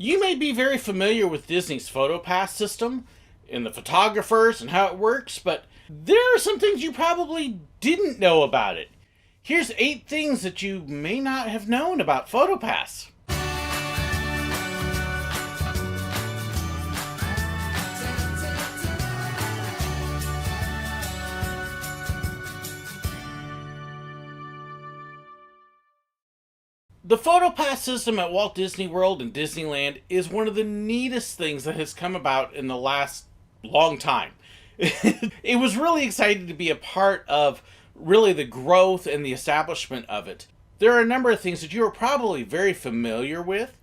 You may be very familiar with Disney's Photopass system and the photographers and how it works, but there are some things you probably didn't know about it. Here's 8 things that you may not have known about Photopass. The Photopass system at Walt Disney World and Disneyland is one of the neatest things that has come about in the last long time. It was really exciting to be a part of really the growth and the establishment of it. There are a number of things that you are probably very familiar with,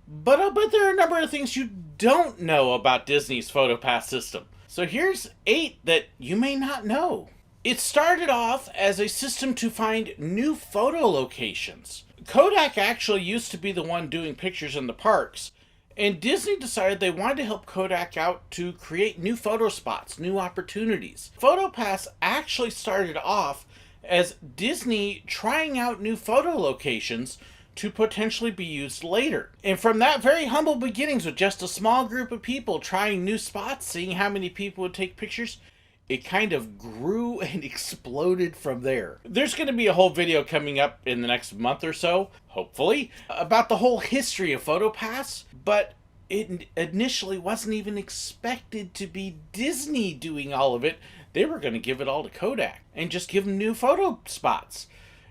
but I'll bet there are a number of things you don't know about Disney's Photopass system. So here's 8 that you may not know. It started off as a system to find new photo locations. Kodak actually used to be the one doing pictures in the parks, and Disney decided they wanted to help Kodak out to create new photo spots, new opportunities. Photopass actually started off as Disney trying out new photo locations to potentially be used later. And from that very humble beginnings with just a small group of people trying new spots, seeing how many people would take pictures, it kind of grew and exploded from there. There's going to be a whole video coming up in the next month or so, hopefully, about the whole history of Photopass, but it initially wasn't even expected to be Disney doing all of it. They were going to give it all to Kodak and just give them new photo spots.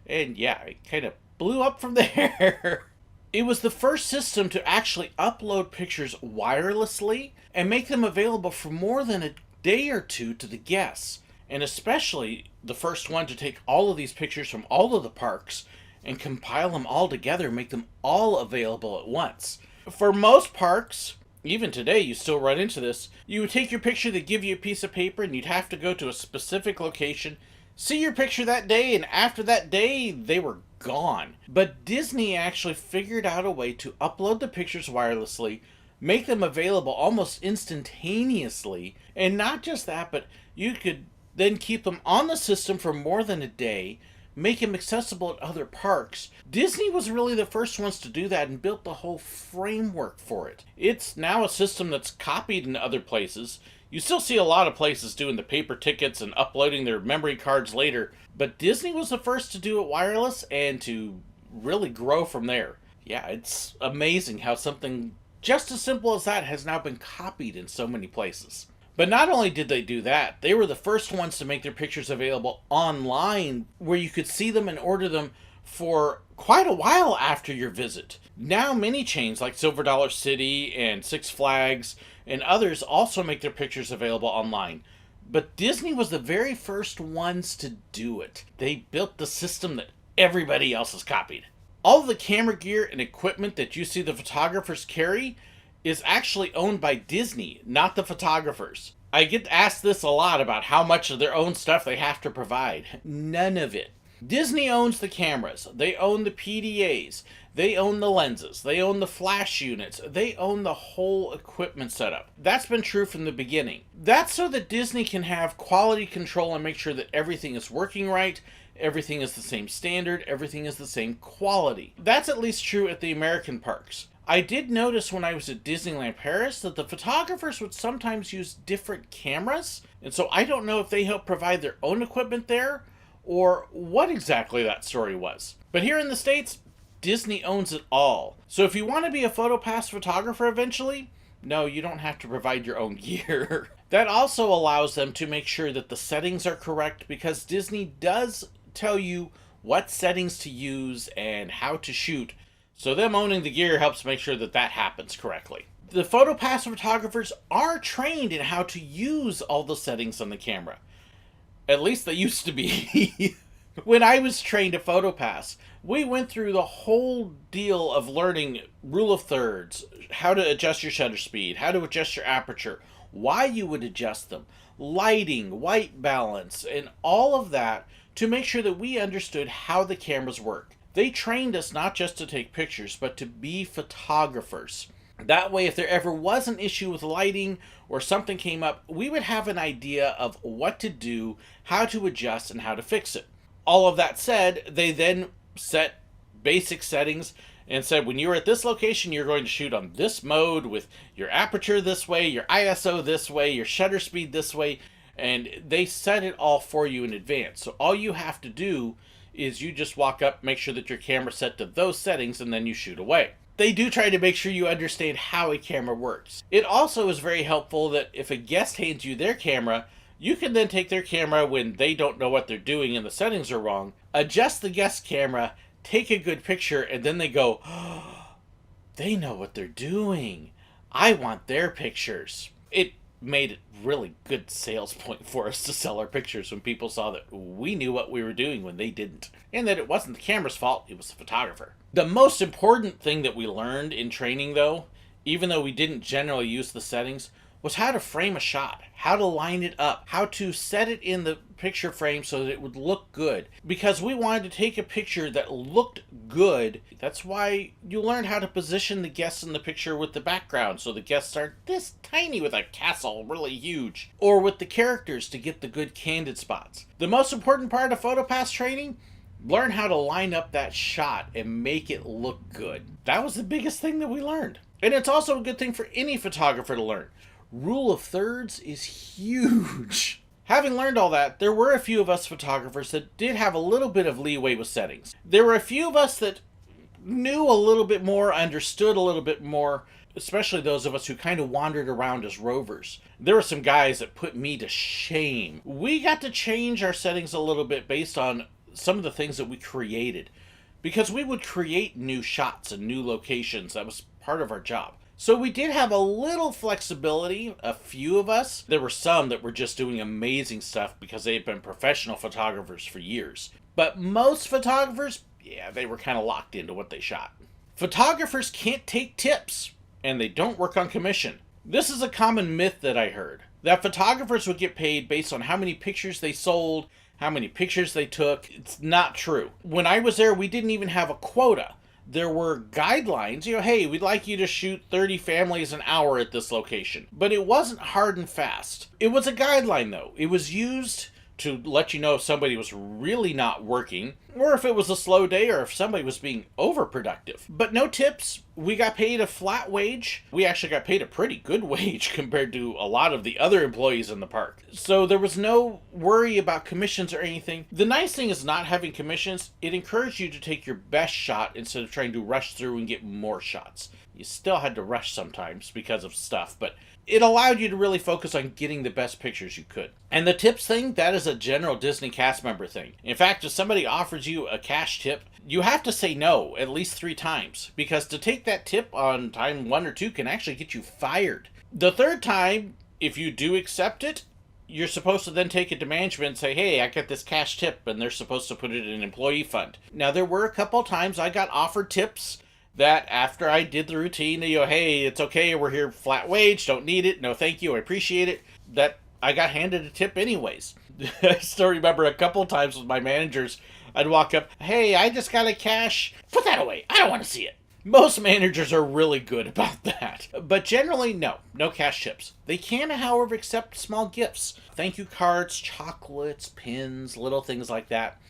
And yeah, it kind of blew up from there. It was the first system to actually upload pictures wirelessly and make them available for more than a day or two to the guests, and especially the first one to take all of these pictures from all of the parks and compile them all together and make them all available at once. For most parks, even today you still run into this, you would take your picture, they'd give you a piece of paper, and you'd have to go to a specific location, see your picture that day, and after that day they were gone. But Disney actually figured out a way to upload the pictures wirelessly, make them available almost instantaneously, and not just that, but you could then keep them on the system for more than a day, make them accessible at other parks. Disney was really the first ones to do that and built the whole framework for it. It's now a system that's copied in other places. You still see a lot of places doing the paper tickets and uploading their memory cards later, but Disney was the first to do it wireless and to really grow from there. Yeah, it's amazing how something just as simple as that has now been copied in so many places. But not only did they do that, they were the first ones to make their pictures available online where you could see them and order them for quite a while after your visit. Now many chains like Silver Dollar City and Six Flags and others also make their pictures available online. But Disney was the very first ones to do it. They built the system that everybody else has copied. All of the camera gear and equipment that you see the photographers carry is actually owned by Disney, not the photographers. I get asked this a lot about how much of their own stuff they have to provide. None of it. Disney owns the cameras, they own the PDAs, they own the lenses, they own the flash units, they own the whole equipment setup. That's been true from the beginning. That's so that Disney can have quality control and make sure that everything is working right, everything is the same standard, everything is the same quality. That's at least true at the American parks. I did notice when I was at Disneyland Paris that the photographers would sometimes use different cameras, and so I don't know if they help provide their own equipment there, or what exactly that story was. But here in the States, Disney owns it all. So if you want to be a Photopass photographer eventually, no, you don't have to provide your own gear. That also allows them to make sure that the settings are correct, because Disney does tell you what settings to use and how to shoot, so them owning the gear helps make sure that that happens correctly. The Photopass photographers are trained in how to use all the settings on the camera. At least they used to be. When I was trained at Photopass, we went through the whole deal of learning rule of thirds, how to adjust your shutter speed, how to adjust your aperture, why you would adjust them, lighting, white balance, and all of that to make sure that we understood how the cameras work. They trained us not just to take pictures, but to be photographers. That way, if there ever was an issue with lighting or something came up, we would have an idea of what to do, how to adjust, and how to fix it. All of that said, they then set basic settings and said, when you're at this location, you're going to shoot on this mode with your aperture this way, your ISO this way, your shutter speed this way, and they set it all for you in advance. So all you have to do is you just walk up, make sure that your camera's set to those settings, and then you shoot away. They do try to make sure you understand how a camera works. It also is very helpful that if a guest hands you their camera, you can then take their camera when they don't know what they're doing and the settings are wrong, adjust the guest camera, take a good picture, and then they go, oh, they know what they're doing. I want their pictures. It made it really good sales point for us to sell our pictures when people saw that we knew what we were doing when they didn't, and that it wasn't the camera's fault, it was the photographer. The most important thing that we learned in training, though, even though we didn't generally use the settings, was how to frame a shot, how to line it up, how to set it in the picture frame so that it would look good. Because we wanted to take a picture that looked good. That's why you learn how to position the guests in the picture with the background, so the guests aren't this tiny with a castle really huge, or with the characters to get the good candid spots. The most important part of Photopass training, learn how to line up that shot and make it look good. That was the biggest thing that we learned. And it's also a good thing for any photographer to learn. Rule of thirds is huge. Having learned all that, there were a few of us photographers that did have a little bit of leeway with settings. There were a few of us that knew a little bit more, understood a little bit more, especially those of us who kind of wandered around as rovers. There were some guys that put me to shame. We got to change our settings a little bit based on some of the things that we created, because we would create new shots and new locations. That was part of our job. So we did have a little flexibility, a few of us. There were some that were just doing amazing stuff because they had been professional photographers for years. But most photographers, yeah, they were kind of locked into what they shot. Photographers can't take tips, and they don't work on commission. This is a common myth that I heard, that photographers would get paid based on how many pictures they sold, how many pictures they took. It's not true. When I was there, we didn't even have a quota. There were guidelines, hey, we'd like you to shoot 30 families an hour at this location. But it wasn't hard and fast. It was a guideline, though. It was used to let you know if somebody was really not working, or if it was a slow day, or if somebody was being overproductive. But no tips. We got paid a flat wage. We actually got paid a pretty good wage compared to a lot of the other employees in the park. So there was no worry about commissions or anything. The nice thing is not having commissions. It encouraged you to take your best shot instead of trying to rush through and get more shots. You still had to rush sometimes because of stuff, but it allowed you to really focus on getting the best pictures you could. And the tips thing, that is a general Disney cast member thing. In fact, if somebody offers you a cash tip, you have to say no at least 3 times, because to take that tip on time 1 or 2 can actually get you fired. The 3rd time, if you do accept it, you're supposed to then take it to management and say, hey, I got this cash tip, and they're supposed to put it in an employee fund. Now, there were a couple times I got offered tips that after I did the routine, hey, it's okay, we're here flat wage, don't need it, no thank you, I appreciate it, that I got handed a tip anyways. I still remember a couple times with my managers, I'd walk up, hey, I just got a cash, put that away, I don't want to see it. Most managers are really good about that. But generally, no cash tips. They can, however, accept small gifts. Thank you cards, chocolates, pins, little things like that.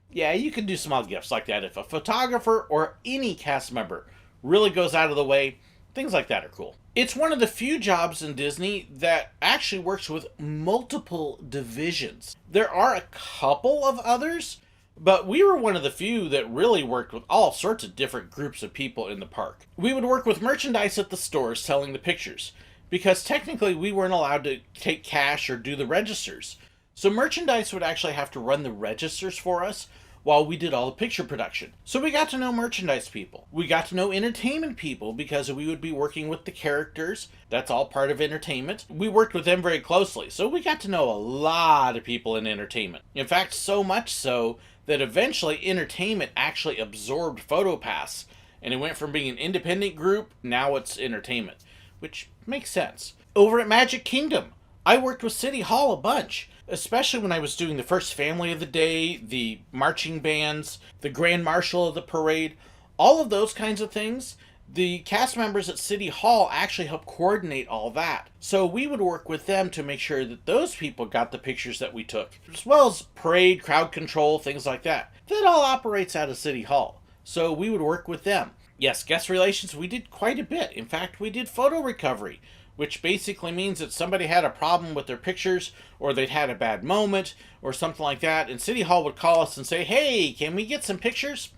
Yeah, you can do small gifts like that if a photographer or any cast member really goes out of the way. Things like that are cool. It's one of the few jobs in Disney that actually works with multiple divisions. There are a couple of others, but we were one of the few that really worked with all sorts of different groups of people in the park. We would work with merchandise at the stores selling the pictures, because technically we weren't allowed to take cash or do the registers. So merchandise would actually have to run the registers for us while we did all the picture production. So we got to know merchandise people. We got to know entertainment people because we would be working with the characters. That's all part of entertainment. We worked with them very closely. So we got to know a lot of people in entertainment. In fact, so much so that eventually entertainment actually absorbed Photopass. And it went from being an independent group, now it's entertainment, which makes sense. Over at Magic Kingdom, I worked with City Hall a bunch, especially when I was doing the first family of the day, the marching bands, the grand marshal of the parade, all of those kinds of things. The cast members at City Hall actually helped coordinate all that. So we would work with them to make sure that those people got the pictures that we took, as well as parade, crowd control, things like that. That all operates out of City Hall. So we would work with them. Yes, guest relations, we did quite a bit. In fact, we did photo recovery, which basically means that somebody had a problem with their pictures, or they'd had a bad moment, or something like that, and City Hall would call us and say, hey, can we get some pictures?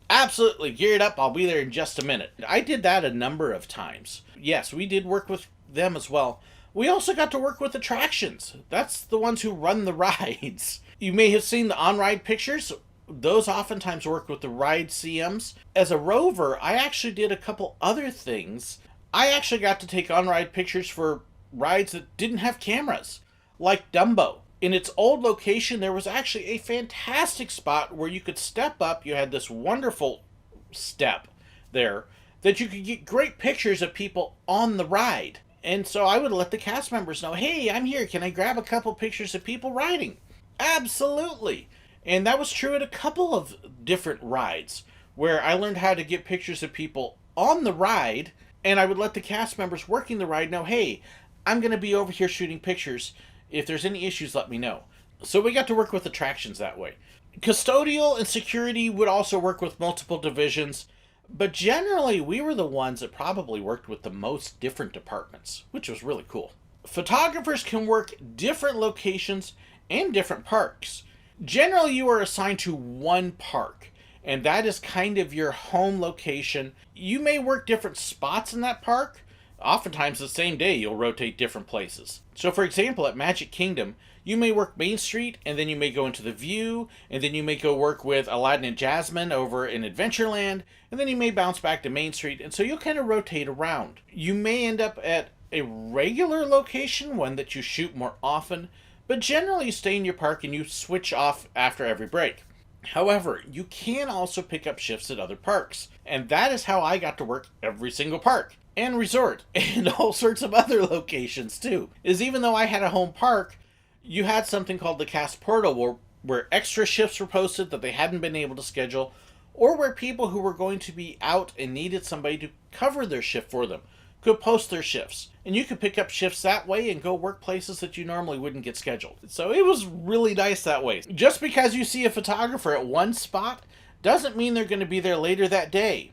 Absolutely, gear it up, I'll be there in just a minute. I did that a number of times. Yes, we did work with them as well. We also got to work with attractions. That's the ones who run the rides. You may have seen the on-ride pictures. Those oftentimes work with the ride CMs. As a rover, I actually did a couple other things. I actually got to take on-ride pictures for rides that didn't have cameras, like Dumbo. In its old location, there was actually a fantastic spot where you could step up. You had this wonderful step there that you could get great pictures of people on the ride. And so I would let the cast members know, hey, I'm here. Can I grab a couple pictures of people riding? Absolutely. And that was true at a couple of different rides where I learned how to get pictures of people on the ride, and I would let the cast members working the ride know, hey, I'm going to be over here shooting pictures. If there's any issues, let me know. So we got to work with attractions that way. Custodial and security would also work with multiple divisions, but generally we were the ones that probably worked with the most different departments, which was really cool. Photographers can work different locations and different parks. Generally, you are assigned to one park, and that is kind of your home location. You may work different spots in that park. Oftentimes, the same day, you'll rotate different places. So, for example, at Magic Kingdom, you may work Main Street, and then you may go into the View, and then you may go work with Aladdin and Jasmine over in Adventureland, and then you may bounce back to Main Street, and so you'll kind of rotate around. You may end up at a regular location, one that you shoot more often, but generally you stay in your park and you switch off after every break. However, you can also pick up shifts at other parks, and that is how I got to work every single park and resort and all sorts of other locations too. Is even though I had a home park, you had something called the cast portal where extra shifts were posted that they hadn't been able to schedule, or where people who were going to be out and needed somebody to cover their shift for them could post their shifts. And you could pick up shifts that way and go work places that you normally wouldn't get scheduled. So it was really nice that way. Just because you see a photographer at one spot doesn't mean they're going to be there later that day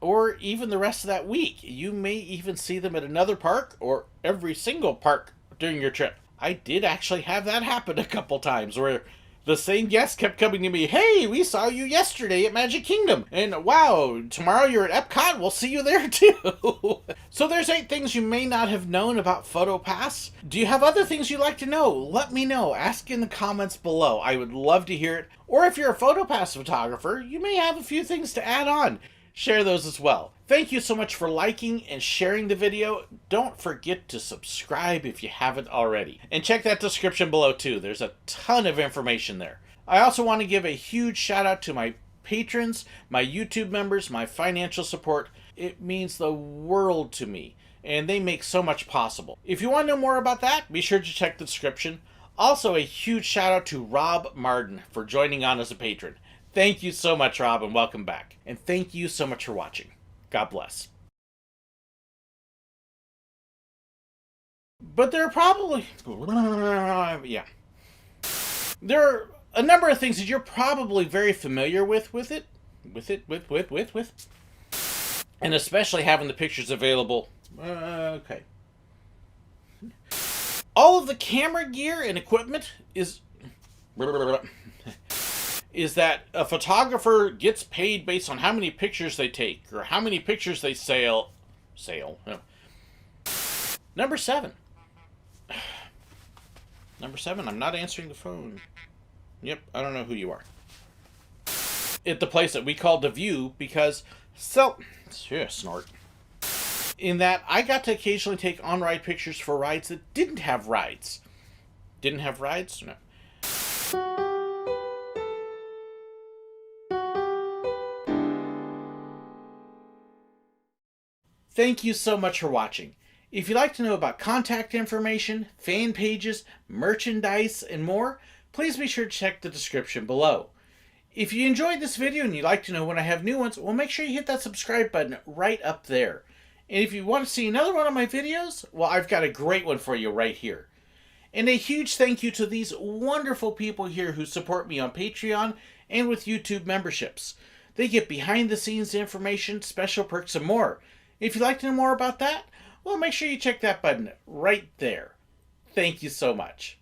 or even the rest of that week. You may even see them at another park or every single park during your trip. I did actually have that happen a couple times where the same guest kept coming to me, hey, we saw you yesterday at Magic Kingdom, and wow, tomorrow you're at Epcot, we'll see you there too. So there's 8 things you may not have known about Photopass. Do you have other things you'd like to know? Let me know. Ask in the comments below. I would love to hear it. Or if you're a Photopass photographer, you may have a few things to add on. Share those as well. Thank you so much for liking and sharing the video. Don't forget to subscribe if you haven't already. And check that description below too. There's a ton of information there. I also want to give a huge shout out to my patrons, my YouTube members, my financial support. It means the world to me, and they make so much possible. If you want to know more about that, be sure to check the description. Also, a huge shout out to Rob Martin for joining on as a patron. Thank you so much, Rob, and welcome back. And thank you so much for watching. God bless. But there are probably... yeah. There are a number of things that you're probably very familiar with it. And especially having the pictures available. Okay. All of the camera gear and equipment is that a photographer gets paid based on how many pictures they take or how many pictures they sell. Number 7. Number 7, I'm not answering the phone. Yep, I don't know who you are. At the place that we called the View because snort. In that I got to occasionally take on-ride pictures for rides that didn't have rides. Didn't have rides? No. Thank you so much for watching. If you'd like to know about contact information, fan pages, merchandise, and more, please be sure to check the description below. If you enjoyed this video and you'd like to know when I have new ones, well, make sure you hit that subscribe button right up there. And if you want to see another one of my videos, well, I've got a great one for you right here. And a huge thank you to these wonderful people here who support me on Patreon and with YouTube memberships. They get behind the scenes information, special perks, and more. If you'd like to know more about that, well, make sure you check that button right there. Thank you so much.